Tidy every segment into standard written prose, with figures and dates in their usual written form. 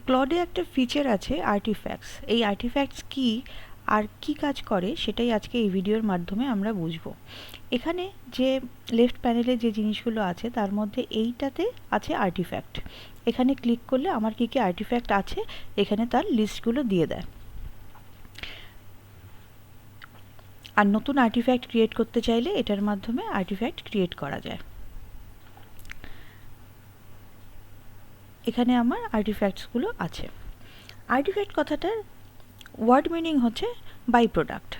ক্লডে একটা ফিচার আছে আর্টিফ্যাক্টস। এই আর্টিফ্যাক্টস কি আর কি কাজ করে সেটাই আজকে এই ভিডিওর মাধ্যমে আমরা বুঝবো। এখানে যে লেফট প্যানেলে যে জিনিসগুলো আছে তার মধ্যে এইটাতে আছে আর্টিফ্যাক্ট। এখানে ক্লিক করলে আমার কি কি আর্টিফ্যাক্ট আছে এখানে তার লিস্টগুলো দিয়ে দেয়। আর নতুন আর্টিফ্যাক্ট ক্রিয়েট করতে চাইলে এটার মাধ্যমে আর্টিফ্যাক্ট ক্রিয়েট করা যায়। এখানে আমার আর্টিফ্যাক্টসগুলো আছে। আর্টিফ্যাক্ট কথাটার ওয়ার্ড মিনিং হচ্ছে বাই প্রোডাক্ট।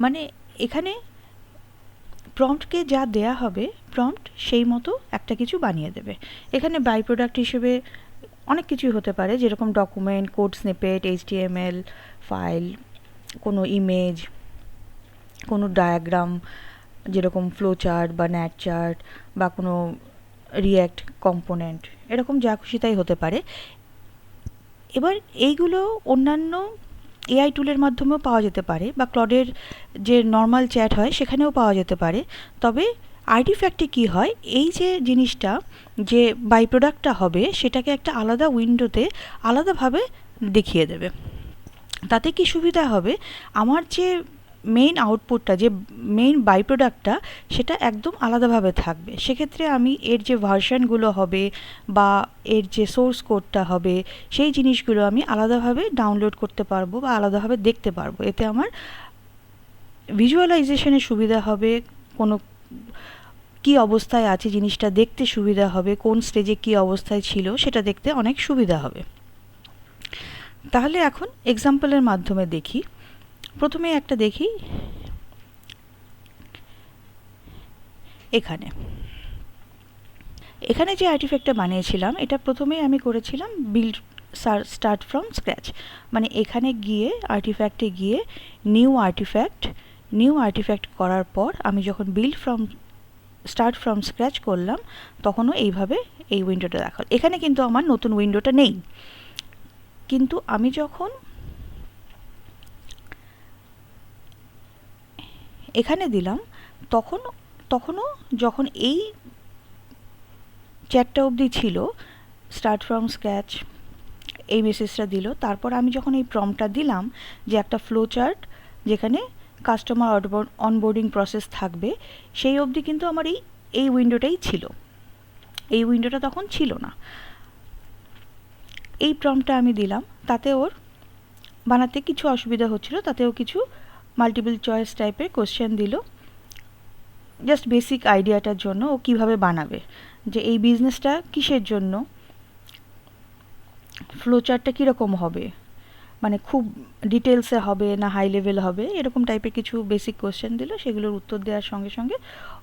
মানে এখানে প্রম্পটকে যা দেয়া হবে প্রম্পট সেই মতো একটা কিছু বানিয়ে দেবে। এখানে বাই প্রোডাক্ট হিসেবে অনেক কিছুই হতে পারে, যেরকম document, code snippet, HTML file, কোনো ইমেজ, কোনো ডায়াগ্রাম যেরকম ফ্লো চার্ট বা ন্যাট চার্ট বা কোনো রিয়্যাক্ট কম্পোনেন্ট, এরকম যা খুশি তাই হতে পারে। এবার এইগুলো অন্যান্য এআই টুলের মাধ্যমেও পাওয়া যেতে পারে বা ক্লডের যে নর্মাল চ্যাট হয় সেখানেও পাওয়া যেতে পারে। তবে আর্টিফ্যাক্টে কি হয়, এই যে জিনিসটা যে বাই প্রোডাক্টটা হবে সেটাকে একটা আলাদা উইন্ডোতে আলাদাভাবে দেখিয়ে দেবে। তাতে কি সুবিধা হবে, আমার যে মেইন আউটপুটটা, যে মেইন বাই প্রোডাক্টটা সেটা একদম আলাদাভাবে থাকবে। সেক্ষেত্রে আমি এর যে ভার্সনগুলো হবে বা এর যে সোর্স কোডটা হবে সেই জিনিসগুলো আমি আলাদাভাবে ডাউনলোড করতে পারবো বা আলাদাভাবে দেখতে পারবো। এতে আমার ভিজুয়ালাইজেশনের সুবিধা হবে, কোনো কী অবস্থায় আছে জিনিসটা দেখতে সুবিধা হবে, কোন স্টেজে কী অবস্থায় ছিল সেটা দেখতে অনেক সুবিধা হবে। তাহলে এখন এক্সাম্পলের মাধ্যমে দেখি। প্রথমে একটা দেখি, এখানে যে আর্টিফ্যাক্টটা বানিয়েছিলাম এটা প্রথমে আমি করেছিলাম বিল্ড স্টার্ট ফ্রম স্ক্র্যাচ। মানে এখানে গিয়ে আর্টিফ্যাক্টে গিয়ে নিউ আর্টিফ্যাক্ট করার পর আমি যখন স্টার্ট ফ্রম স্ক্র্যাচ করলাম তখনও এইভাবে এই উইন্ডোটা দেখাল। এখানে কিন্তু আমার নতুন উইন্ডোটা নেই, কিন্তু আমি যখন এখানে দিলাম তখনও যখন এই চ্যাটটা অবধি ছিল, স্টার্ট ফ্রম স্ক্র্যাচ এই মেসেজটা দিল, তারপর আমি যখন এই প্রম্পটটা দিলাম যে একটা ফ্লো চার্ট যেখানে কাস্টমার অনবোর্ডিং প্রসেস থাকবে, সেই অবধি কিন্তু আমার এই উইন্ডোটাই ছিল। এই উইন্ডোটা তখন ছিল না। এই প্রম্পটটা আমি দিলাম, তাতে ওর বানাতে কিছু অসুবিধা হচ্ছিল, তাতেও কিছু মাল্টিপল চয়েস টাইপের কোশ্চেন দিল জাস্ট বেসিক আইডিয়াটার জন্য ও কীভাবে বানাবে, যে এই বিজনেসটা কিসের জন্য, ফ্লোচার্টটা কীরকম হবে, মানে খুব ডিটেলসে হবে না হাই লেভেল হবে, এরকম টাইপের কিছু বেসিক কোশ্চেন দিল। সেগুলোর উত্তর দেওয়ার সঙ্গে সঙ্গে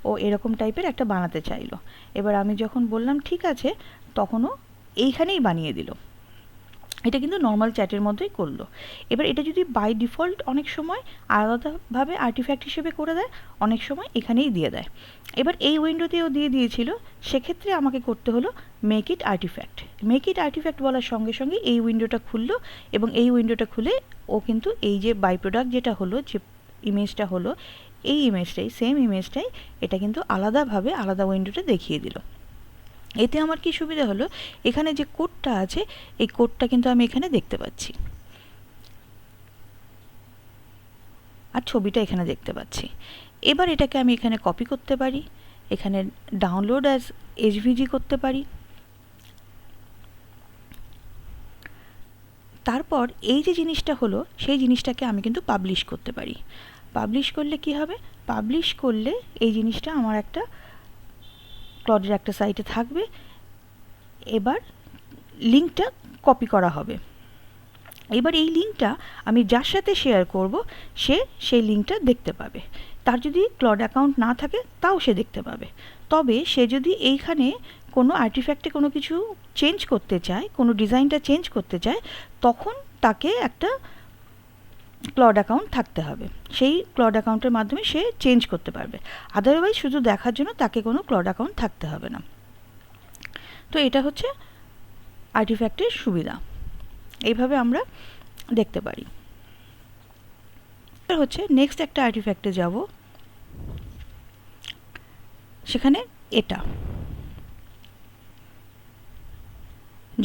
ও এরকম টাইপের একটা বানাতে চাইলো। এবার আমি যখন বললাম ঠিক আছে, তখনও এইখানেই বানিয়ে দিল। এটা কিন্তু নর্মাল চ্যাটের মধ্যেই করলো। এবার এটা যদি বাই ডিফল্ট অনেক সময় আলাদাভাবে আর্টিফ্যাক্ট হিসেবে করে দেয়, অনেক সময় এখানেই দিয়ে দেয়। এবার এই উইন্ডোতেও দিয়ে দিয়েছিল, সেক্ষেত্রে আমাকে করতে হলো মেক ইট আর্টিফ্যাক্ট বলার সঙ্গে সঙ্গে এই উইন্ডোটা খুললো, এবং এই উইন্ডোটা খুলে ও কিন্তু এই যে বাই প্রোডাক্ট যেটা হলো, যে ইমেজটা হলো, এই ইমেজটাই, সেম ইমেজটাই এটা কিন্তু আলাদাভাবে আলাদা উইন্ডোতে দেখিয়ে দিল। এতে আমার কি সুবিধা হলো, এখানে যে কোডটা আছে এই কোডটা কিন্তু আমি এখানে দেখতে পাচ্ছি, আর ছবিটা এখানে দেখতে পাচ্ছি। এবার এটাকে আমি এখানে কপি করতে পারি, এখানে ডাউনলোড অ্যাজ HVG করতে পারি। তারপর এই যে জিনিসটা হলো সেই জিনিসটাকে আমি কিন্তু পাবলিশ করতে পারি। পাবলিশ করলে কি হবে, পাবলিশ করলে এই জিনিসটা আমার একটা ক্লডের একটা সাইটে থাকবে। এবার লিঙ্কটা কপি করা হবে। এবার এই লিঙ্কটা আমি যার সাথে শেয়ার করব সে সেই লিঙ্কটা দেখতে পাবে। তার যদি ক্লড অ্যাকাউন্ট না থাকে তাও সে দেখতে পাবে। তবে সে যদি এইখানে কোনো আর্টিফ্যাক্টে কোনো কিছু চেঞ্জ করতে চায়, কোনো ডিজাইনটা চেঞ্জ করতে চায়, তখন তাকে একটা ক্লড অ্যাকাউন্ট থাকতে হবে। সেই ক্লড অ্যাকাউন্টের মাধ্যমে সে চেঞ্জ করতে পারবে। আদারওয়াইজ শুধু দেখার জন্য তাকে কোনো ক্লড অ্যাকাউন্ট থাকতে হবে না। তো এটা হচ্ছে আর্টিফ্যাক্টের সুবিধা, এইভাবে আমরা দেখতে পারি। হচ্ছে নেক্সট একটা আর্টিফ্যাক্টে যাব, সেখানে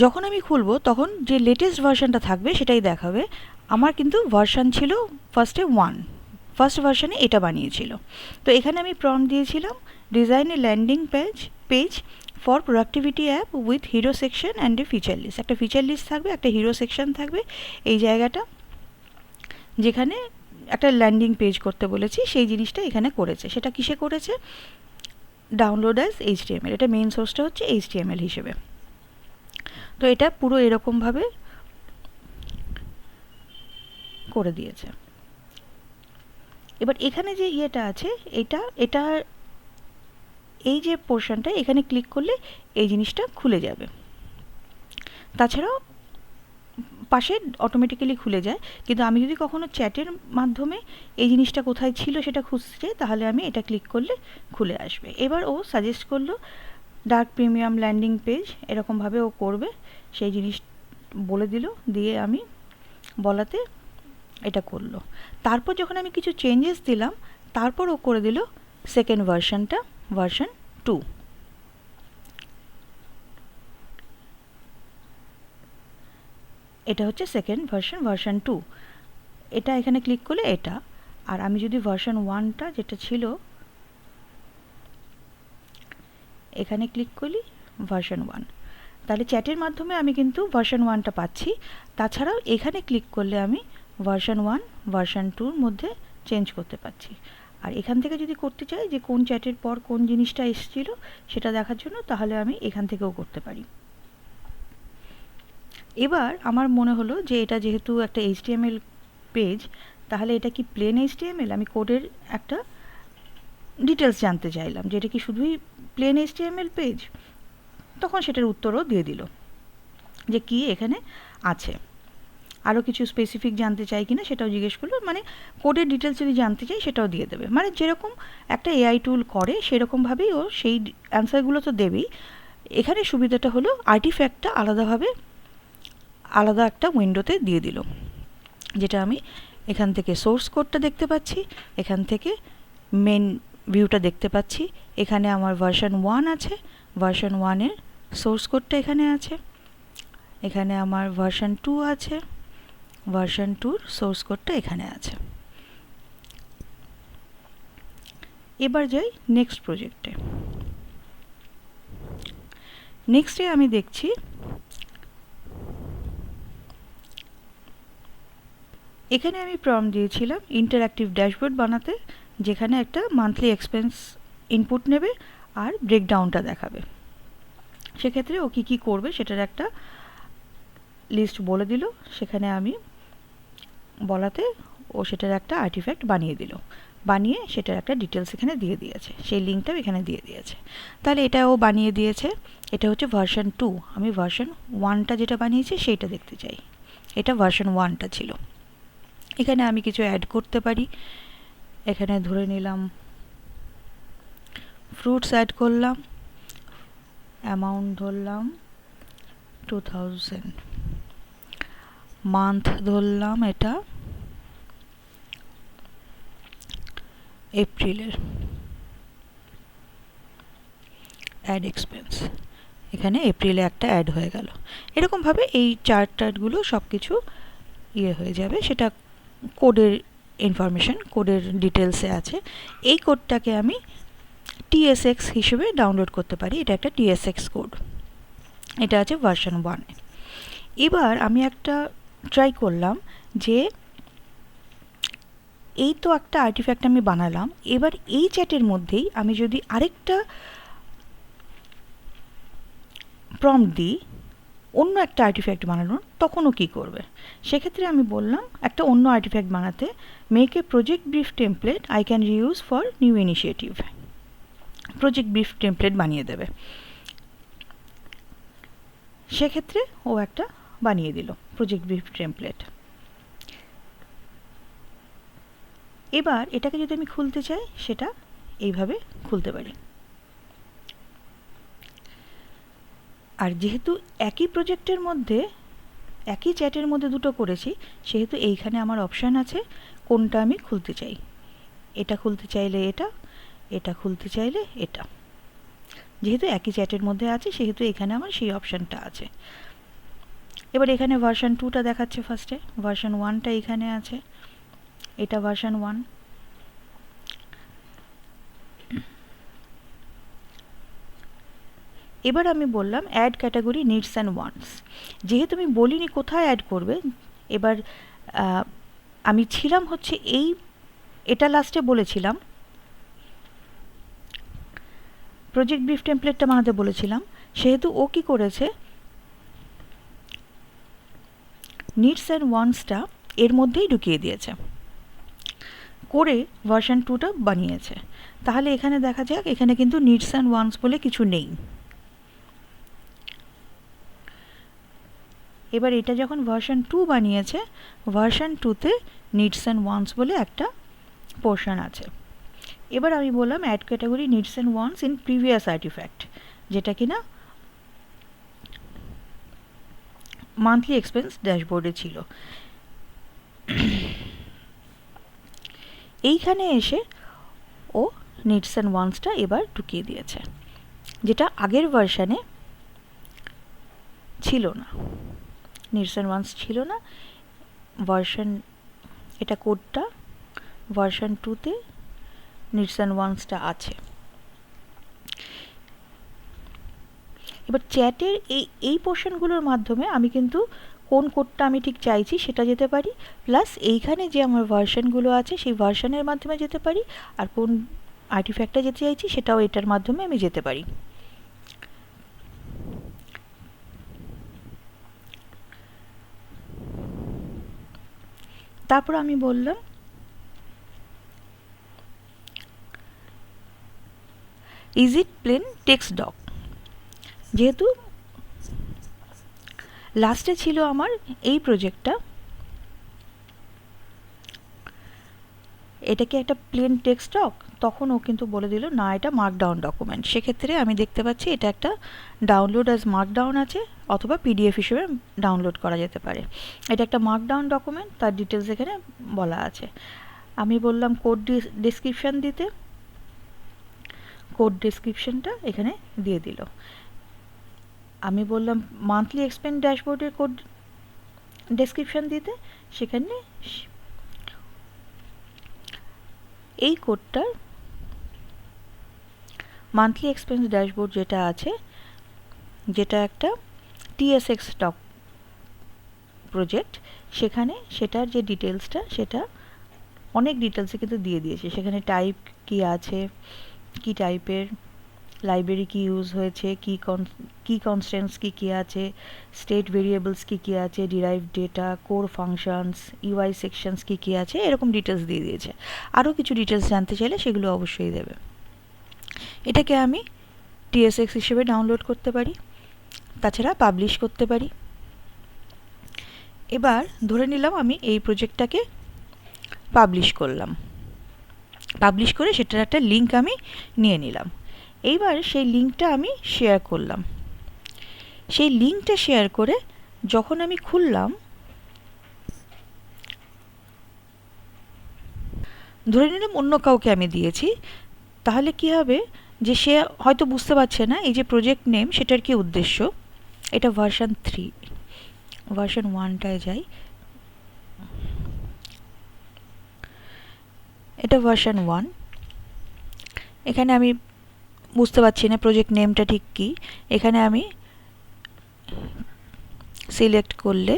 যখন আমি খুলবো তখন যে লেটেস্ট ভার্সনটা থাকবে সেটাই দেখাবে। আমার কিন্তু ভার্সন ছিল ফার্স্টে 1, ফার্স্ট ভার্সনে এটা বানিয়েছিল। তো এখানে আমি প্রম্পট দিয়েছিলাম design a landing page for productivity app with hero section and a feature list. একটা ফিচার লিস্ট থাকবে, একটা হিরো সেকশন থাকবে, এই জায়গাটা যেখানে একটা ল্যান্ডিং পেজ করতে বলেছি সেই জিনিসটা এখানে করেছে। সেটা কিসে করেছে? Download as HTML. এটা মেইন সোর্সটা হচ্ছে এইচটিএমএল হিসেবে। তো এটা পুরো এরকমভাবে করে দিয়েছে। এবার এখানে যে ইয়েটা আছে, এটা এই যে পোর্শনটা এখানে ক্লিক করলে এই জিনিসটা খুলে যাবে। তাছাড়াও পাশে অটোমেটিক্যালি খুলে যায়, কিন্তু আমি যদি কখনো চ্যাটের মাধ্যমে এই জিনিসটা কোথায় ছিল সেটা খুঁজতে চাই তাহলে আমি এটা ক্লিক করলে খুলে আসবে। এবার ও সাজেস্ট করলো ডার্ক প্রিমিয়াম ল্যান্ডিং পেজ, এরকমভাবে ও করবে, সেই জিনিস বলে দিল, দিয়ে আমি বলাতে এটা করলো। তারপর যখন আমি কিছু চেঞ্জেস দিলাম তারপর ও করে দিল সেকেন্ড ভার্সনটা, ভার্সন 2। এটা হচ্ছে সেকেন্ড ভার্সন, ভার্সন 2। এটা এখানে ক্লিক করলে এটা, আর আমি যদি ভার্সন 1টা যেটা ছিল এখানে ক্লিক করি ভার্সন 1, তাহলে চ্যাটের মাধ্যমে আমি কিন্তু ভার্সন 1টা পাচ্ছি। তাছাড়াও এখানে ক্লিক করলে আমি ভার্সন 1 ভার্সন 2র মধ্যে চেঞ্জ করতে পারছি। আর এখান থেকে যদি করতে চাই যে কোন চ্যাটের পর কোন জিনিসটা এসেছিল সেটা দেখার জন্য, তাহলে আমি এখান থেকেও করতে পারি। এবার আমার মনে হলো যে এটা যেহেতু একটা এইচটিএমএল পেজ, তাহলে এটা কি প্লেন এইচটিএমএল? আমি কোডের একটা ডিটেলস জানতে চাইলাম যে এটা কি শুধুই প্লেন এইচটিএমএল পেজ। তখন সেটার উত্তরও দিয়ে দিল যে কি এখানে আছে, আরও কিছু স্পেসিফিক জানতে চাই কিনা সেটাও জিজ্ঞেস করলো। মানে কোডের ডিটেলস যদি জানতে চাই সেটাও দিয়ে দেবে। মানে যেরকম একটা এআই টুল করে সেরকমভাবেই ও সেই অ্যান্সারগুলো তো দেবেই। এখানে সুবিধাটা হলো আর্টিফ্যাক্টটা আলাদাভাবে আলাদা একটা উইন্ডোতে দিয়ে দিল, যেটা আমি এখান থেকে সোর্স কোডটা দেখতে পাচ্ছি, এখান থেকে মেন ভিউটা দেখতে পাচ্ছি। এখানে আমার ভার্সন 1 আছে, ভার্সন 1-এর সোর্স কোডটা এখানে আছে। এখানে আমার ভার্সন 2 আছে, ভার্সন 2-র সোর্স কোডটা এখানে আছে। এবার যাই নেক্সট প্রজেক্টে। নেক্সটে আমি দেখছি এখানে আমি প্রম্পট দিয়েছিলাম ইন্টারঅ্যাক্টিভ ড্যাশবোর্ড বানাতে, যেখানে একটা মান্থলি এক্সপেন্স ইনপুট নেবে আর ব্রেকডাউনটা দেখাবে। সেক্ষেত্রে ও কী কী করবে সেটার একটা লিস্ট বলে দিল। সেখানে আমি বলাতে ও সেটার একটা আর্টিফ্যাক্ট বানিয়ে দিল, বানিয়ে সেটার একটা ডিটেলস এখানে দিয়ে দিয়েছে, সেই লিঙ্কটাও এখানে দিয়ে দিয়েছে। তাহলে এটা ও বানিয়ে দিয়েছে। এটা হচ্ছে ভার্সন 2। আমি ভার্সন 1টা যেটা বানিয়েছি সেইটা দেখতে চাই। এটা ভার্সন 1টা ছিল। এখানে আমি কিছু অ্যাড করতে পারি। এখানে ধরে নিলাম ফ্রুটস অ্যাড করলাম, অ্যামাউন্ট ধরলাম 2000, মান্থ ধরলাম এটা এপ্রিলের, অ্যাড এক্সপেন্স, এখানে এপ্রিলে একটা অ্যাড হয়ে গেল। এরকমভাবে এই চার্টগুলো সব কিছু ইয়ে হয়ে যাবে। সেটা কোডের ইনফরমেশন, কোডের ডিটেলসে আছে। এই কোডটাকে আমি TSX হিসেবে ডাউনলোড করতে পারি। এটা একটা TSX কোড, এটা আছে ভার্সন 1। এবার আমি একটা ট্রাই করলাম যে এই তো একটা আর্টিফ্যাক্ট আমি বানালাম, এবার এই চ্যাটের মধ্যেই আমি যদি আরেকটা প্রম্পট দিই অন্য একটা আর্টিফ্যাক্ট বানানোর, তখনও কী করবে? সেক্ষেত্রে আমি বললাম একটা অন্য আর্টিফ্যাক্ট বানাতে, make a project brief template I can reuse for new initiative. Project brief template বানিয়ে দেবে। সেক্ষেত্রে ও একটা বানিয়ে দিল প্রজেক্ট ব্রিফ টেমপ্লেট। এবার এটাকে যদি আমি খুলতে চাই সেটা এইভাবে খুলতে পারি। আর যেহেতু একই প্রজেক্টের মধ্যে একই চ্যাটের মধ্যে দুটো করেছি, সেহেতু এইখানে আমার অপশান আছে কোনটা আমি খুলতে চাই। এটা খুলতে চাইলে এটা, এটা খুলতে চাইলে এটা। যেহেতু একই চ্যাটের মধ্যে আছে সেহেতু এখানে আমার সেই অপশানটা আছে। এবার এখানে ভার্সন 2টা দেখাচ্ছে ফার্স্টে, ভার্সন 1টা এখানে আছে, এটা ভার্সন 1। এবার আমি বললাম add category needs and wants. যেহেতু আমি বলিনি কোথায় অ্যাড করবে, এবার আমি ছিলাম হচ্ছে এটা লাস্টে বলেছিলাম, প্রজেক্ট ব্রিফ টেমপ্লেটটা বানাতে বলেছিলাম, সেহেতু ও কি করেছে, নিডস অ্যান্ড ওয়ান্টসটা এর মধ্যেই ঢুকিয়ে দিয়েছে, করে ভার্সন 2টা বানিয়েছে। তাহলে এখানে দেখা যাক, এখানে কিন্তু নিডস অ্যান্ড ওয়ান্টস বলে কিছু নেই। এবার এটা যখন ভার্সন 2 বানিয়েছে, ভার্সন 2তে নিডস অ্যান্ড ওয়ান্টস বলে একটা পোর্শন আছে। এবার আমি বললাম add category needs and wants in previous artifact, যেটা কিনা মান্থলি এক্সপেন্স ড্যাশবোর্ডে ছিল। এইখানে এসে ও নিডস অ্যান্ড ওয়ান্টসটা এবার ঢুকিয়ে দিয়েছে, যেটা আগের ভার্সানে ছিল না, নিডস অ্যান্ড ওয়ান্টস ছিল না। ভার্সন, এটা কোডটা ভার্সন 2তে নিডস অ্যান্ড ওয়ান্টসটা আছে। এবার চ্যাটের এই পোর্শনগুলোর মাধ্যমে আমি কিন্তু কোন কোডটা আমি ঠিক চাইছি সেটা যেতে পারি, প্লাস এইখানে যে আমার ভার্সনগুলো আছে সেই ভার্সনের মাধ্যমে যেতে পারি, আর কোন আর্টিফ্যাক্টটা যেতে চাইছি সেটাও এটার মাধ্যমে আমি যেতে পারি। তারপর আমি বললাম is it plain text doc. যেহেতু লাস্টে ছিল আমার এই প্রজেক্টটা, এটা কি একটা প্লেন টেক্সট ডক, তখন ও কিন্তু বলে দিল না, এটা মার্কডাউন ডকুমেন্ট। সেক্ষেত্রে আমি দেখতে পাচ্ছি এটা একটা ডাউনলোড অ্যাজ মার্কডাউন আছে, অথবা পিডিএফ হিসেবে ডাউনলোড করা যেতে পারে। এটা একটা মার্কডাউন ডকুমেন্ট, তার ডিটেলস এখানে বলা আছে। আমি বললাম কোড ডেসক্রিপশান দিতে, কোড ডেসক্রিপশানটা এখানে দিয়ে দিল। আমি বললাম মান্থলি এক্সপেন্স ড্যাশবোর্ডের কোড ডেসক্রিপশান দিতে, সেখানে এই কোডটার মান্থলি এক্সপেন্স ড্যাশবোর্ড যেটা আছে, যেটা একটা টিএসএক্স ডক প্রজেক্ট, সেখানে সেটার যে ডিটেলসটা সেটা অনেক ডিটেলসে কিন্তু দিয়ে দিয়েছে। সেখানে টাইপ কি আছে, কি টাইপের লাইব্রেরি কি ইউজ হয়েছে, কি কনস্ট্যান্টস কি আছে, স্টেট ভেরিয়েবলস কি আছে, derive data, core functions, UI sections কি আছে, এরকম ডিটেলস দিয়ে দিয়েছে। আরও কিছু ডিটেলস জানতে চাইলে সেগুলো অবশ্যই দেবে। এটাকে আমি টিএসএক্স হিসেবে ডাউনলোড করতে পারি, তাছাড়া পাবলিশ করতে পারি। এবার ধরে নিলাম আমি এই প্রজেক্টটাকে পাবলিশ করলাম, পাবলিশ করে সেটার একটা লিঙ্ক আমি নিয়ে নিলাম। এইবার সেই লিঙ্কটা আমি শেয়ার করলাম। সেই লিঙ্কটা শেয়ার করে যখন আমি খুললাম, ধরে নিলাম অন্য কাউকে আমি দিয়েছি, তাহলে কি হবে যে সে হয়তো বুঝতে পারছে না এই যে প্রজেক্ট নেম সেটার কি উদ্দেশ্য। এটা ভার্সন 3, ভার্সন 1টায় যাই, এটা ভার্সন 1। এখানে আমি বুঝতে পারছি না প্রজেক্ট নেমটা ঠিক কী। এখানে আমি সিলেক্ট করলে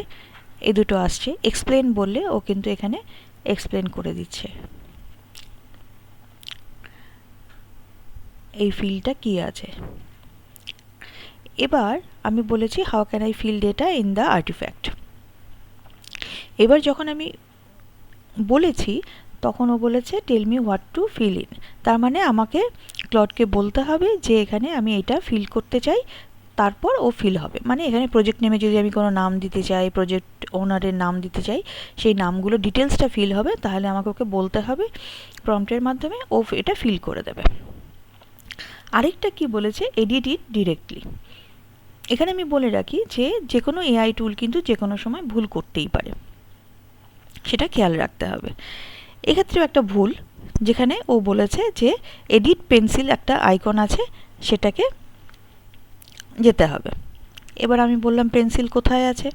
এই দুটো আসছে, এক্সপ্লেন বললে ও কিন্তু এখানে এক্সপ্লেন করে দিচ্ছে এই ফিল্ডটা কী আছে। এবার আমি বলেছি how can I fill data in the artifact. এবার যখন আমি বলেছি তখন ও বলেছে tell me what to fill in. তার মানে আমাকে ক্লডকে বলতে হবে যে এখানে আমি এটা ফিল করতে চাই, তারপর ও ফিল হবে। মানে এখানে প্রজেক্ট নেমে যদি আমি কোনো নাম দিতে চাই, প্রজেক্ট ওনারের নাম দিতে চাই, সেই নামগুলো ডিটেলসটা ফিল হবে, তাহলে আমাকে ওকে বলতে হবে প্রম্পটের মাধ্যমে, ও এটা ফিল করে দেবে। আরেকটা কি বলেছে, এডিট ইট ডিরেক্টলি। এখানে আমি বলে রাখি যে কোনো এআই টুল কিন্তু যে কোনো সময় ভুল করতেই পারে, সেটা খেয়াল রাখতে হবে। এক্ষেত্রেও একটা ভুল, যেখানে ও বলেছে যে এডিট পেন্সিল একটা আইকন আছে, সেটাকে যেতে হবে। এবার আমি বললাম পেন্সিল কোথায় আছে,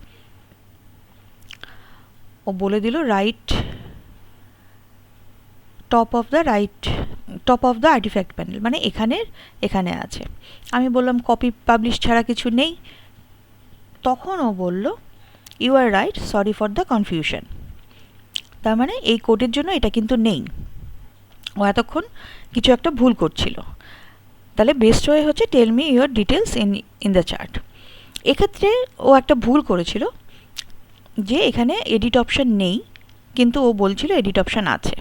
ও বলে দিল top of the artifact panel, মানে এখানে আছে। আমি বললাম কপি পাবলিশ ছাড়া কিছু নেই। তখন ও বলল you are right, sorry for the confusion. তার মানে এই কোডের জন্য এটা কিন্তু নেই, ও এতক্ষণ কিছু একটা ভুল করছিল। তাহলে বেস্ট ওয়ে হচ্ছে tell me your details in the chart. এক্ষেত্রে ও একটা ভুল করেছিল যে এখানে এডিট অপশান নেই, কিন্তু ও বলছিল এডিট অপশান আছে।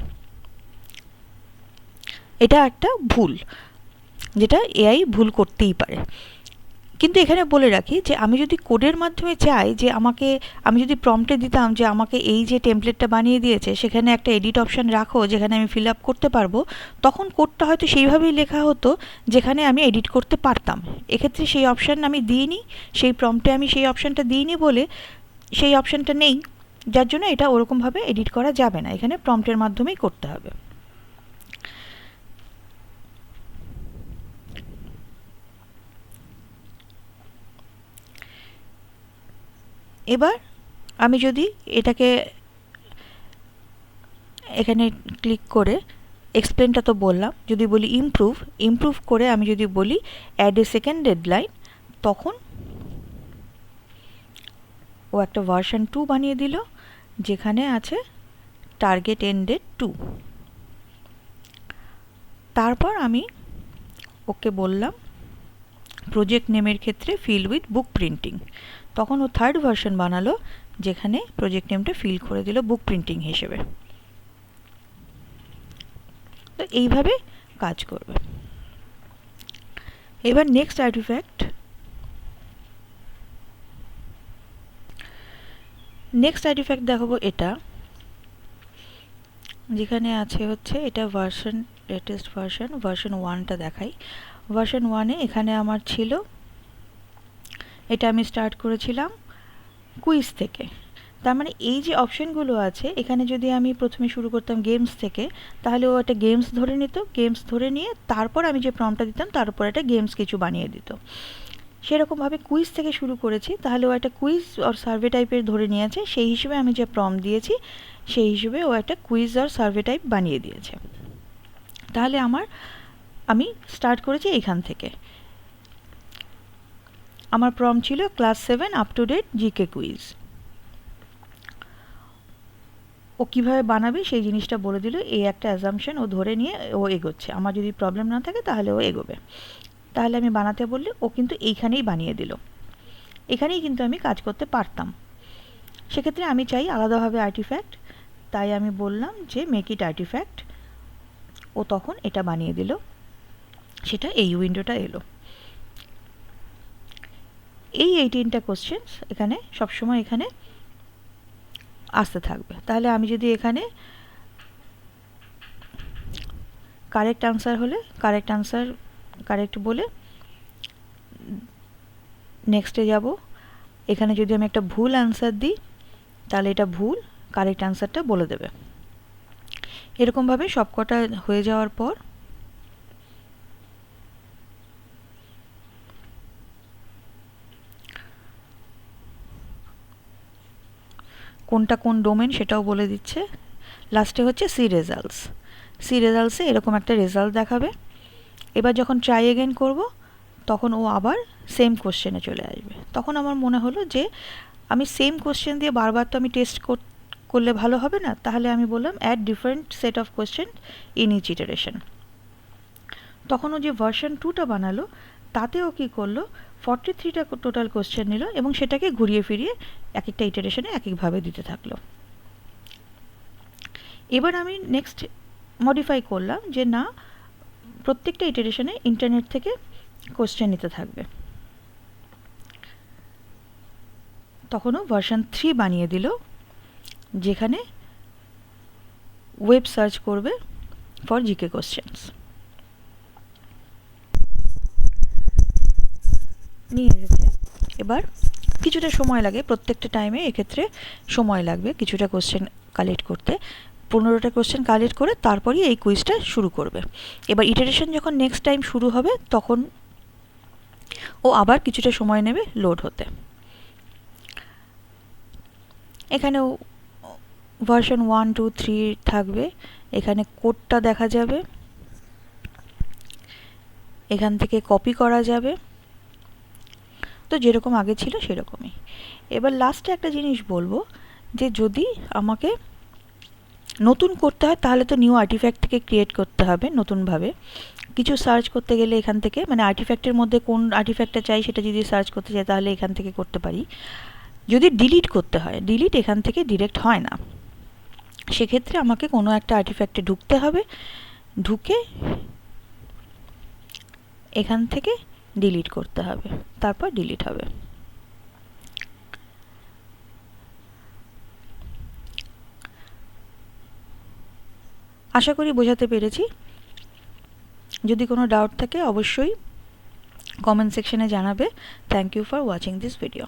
এটা একটা ভুল, যেটা এআই ভুল করতেই পারে। কিন্তু এখানে বলে রাখি যে আমি যদি কোডের মাধ্যমে চাই যে আমি যদি প্রম্পটে দিতাম যে আমাকে এই যে টেমপ্লেটটা বানিয়ে দিয়েছে সেখানে একটা এডিট অপশান রাখো যেখানে আমি ফিল আপ করতে পারবো, তখন কোডটা হয়তো সেইভাবেই লেখা হতো যেখানে আমি এডিট করতে পারতাম। এক্ষেত্রে সেই অপশান আমি দিইনি, সেই প্রম্পটে আমি সেই অপশানটা দিইনি বলে সেই অপশানটা নেই, যার জন্য এটা ওরকমভাবে এডিট করা যাবে না, এখানে প্রম্পটের মাধ্যমেই করতে হবে। এবার আমি যদি এটাকে এখানে ক্লিক করে এক্সপ্লেনটা তো বললাম, যদি বলি ইমপ্রুভ করে আমি যদি বলি অ্যাড এ সেকেন্ড ডেডলাইন, তখন ও একটা ভার্সন 2 বানিয়ে দিল যেখানে আছে টার্গেট এন্ড ডেট 2। তারপর আমি ওকে বললাম প্রজেক্ট নেমের ক্ষেত্রে ফিল উইথ বুক প্রিন্টিং, তখন ও থার্ড ভার্সন বানালো যেখানে প্রজেক্ট নেমটা ফিল করে দিল বুক প্রিন্টিং হিসেবে। তো এইভাবে কাজ করবে। এবার নেক্সট আর্টিফ্যাক্ট দেখাবো, এটা যেখানে আছে হচ্ছে এটা লেটেস্ট ভার্সন 1টা দেখাই। ভার্সন 1-এ এখানে আমার ছিল, এটা আমি স্টার্ট করেছিলাম কুইজ থেকে। তার মানে এই যে অপশনগুলো আছে এখানে যদি আমি প্রথমে শুরু করতাম গেমস থেকে, তাহলে ও একটা গেমস ধরে নিত, গেমস ধরে নিয়ে তারপর আমি যে প্রম্পটটা দিতাম তার উপর একটা গেমস কিছু বানিয়ে দিত। সেরকমভাবে কুইজ থেকে শুরু করেছি, তাহলে ও একটা কুইজ আর সার্ভে টাইপের ধরে নিয়েছে, সেই হিসেবে আমি যে প্রম্পট দিয়েছি সেই হিসেবে ও একটা কুইজ আর সার্ভে টাইপ বানিয়ে দিয়েছে। তাহলে আমি স্টার্ট করেছি এইখান থেকে। আমার প্রম্পট ছিল class 7 up to date GK quiz. ও কীভাবে বানাবে সেই জিনিসটা বলে দিল, এই একটা অ্যাজাম্পশন ও ধরে নিয়ে ও এগোচ্ছে। আমার যদি প্রবলেম না থাকে তাহলে ও এগোবে। তাহলে আমি বানাতে বললে ও কিন্তু এইখানেই বানিয়ে দিল, এখানেই কিন্তু আমি কাজ করতে পারতাম। সেক্ষেত্রে আমি চাই আলাদাভাবে আর্টিফ্যাক্ট, তাই আমি বললাম যে মেক ইট আর্টিফ্যাক্ট, ও তখন এটা বানিয়ে দিল, সেটা এই উইন্ডোটা এলো। এই 18টা কোশ্চেন্স এখানে সবসময় এখানে আসতে থাকবে। তাহলে আমি যদি এখানে কারেক্ট আনসার হলে কারেক্ট বলে নেক্সটে যাব। এখানে যদি আমি একটা ভুল আনসার দিই তাহলে এটা ভুল, কারেক্ট আনসারটা বলে দেবে। এরকমভাবে সবকটা হয়ে যাওয়ার পর কোনটা কোন ডোমেন সেটাও বলে দিচ্ছে। লাস্টে হচ্ছে সি রেজাল্টসে এরকম একটা রেজাল্ট দেখাবে। এবার যখন ট্রাই এগেন করব তখন ও আবার সেম কোশ্চেনে চলে আসবে। তখন আমার মনে হলো যে আমি সেম কোশ্চেন দিয়ে বারবার তো আমি টেস্ট করলে ভালো হবে না, তাহলে আমি বললাম add different set of question in each iteration. তখন ও যে ভার্সন 2টা বানালো তাতে ও কী করলো, 43টা টোটাল কোশ্চেন নিল এবং সেটাকে ঘুরিয়ে ফিরিয়ে এক একটা ইটারেশনে এক একভাবে দিতে থাকলো। এবার আমি নেক্সট মডিফাই করলাম যে না, প্রত্যেকটা ইটারেশনে ইন্টারনেট থেকে কোশ্চেন নিতে থাকবে। তখনও ভার্সন 3 বানিয়ে দিল যেখানে ওয়েব সার্চ করবে ফর জিকে কোশ্চেন্স। নিয়ে এসেছে। এবার কিছুটা সময় লাগে, প্রত্যেকটা টাইমে এক্ষেত্রে সময় লাগবে কিছুটা কোশ্চেন কালেক্ট করতে। 15টা কোশ্চেন কালেক্ট করে তারপরই এই কুইজটা শুরু করবে। এবার ইটারেশন যখন নেক্সট টাইম শুরু হবে তখন ও আবার কিছুটা সময় নেবে লোড হতে। এখানেও ভার্সন 1 2 3 থাকবে। এখানে কোডটা দেখা যাবে, এখান থেকে কপি করা যাবে, তো যেরকম আগে ছিল সেরকমই। এবার লাস্টে একটা জিনিস বলবো, যে যদি আমাকে নতুন করতে হয় তাহলে তো নিউ আর্টিফ্যাক্টকে ক্রিয়েট করতে হবে নতুনভাবে। কিছু সার্চ করতে গেলে এখান থেকে, মানে আর্টিফ্যাক্টের মধ্যে কোন আর্টিফ্যাক্টটা চাই সেটা যদি সার্চ করতে চাই তাহলে এখান থেকে করতে পারি। যদি ডিলিট করতে হয়, ডিলিট এখান থেকে ডিরেক্ট হয় না, সেক্ষেত্রে আমাকে কোনো একটা আর্টিফ্যাক্টে ঢুকতে হবে, ঢুকে এখান থেকে ডিলিট করতে হবে, তারপর ডিলিট হবে। আশা করি বোঝাতে পেরেছি। যদি কোনো ডাউট থাকে অবশ্যই কমেন্ট সেকশনে জানাবে। Thank you for watching this video.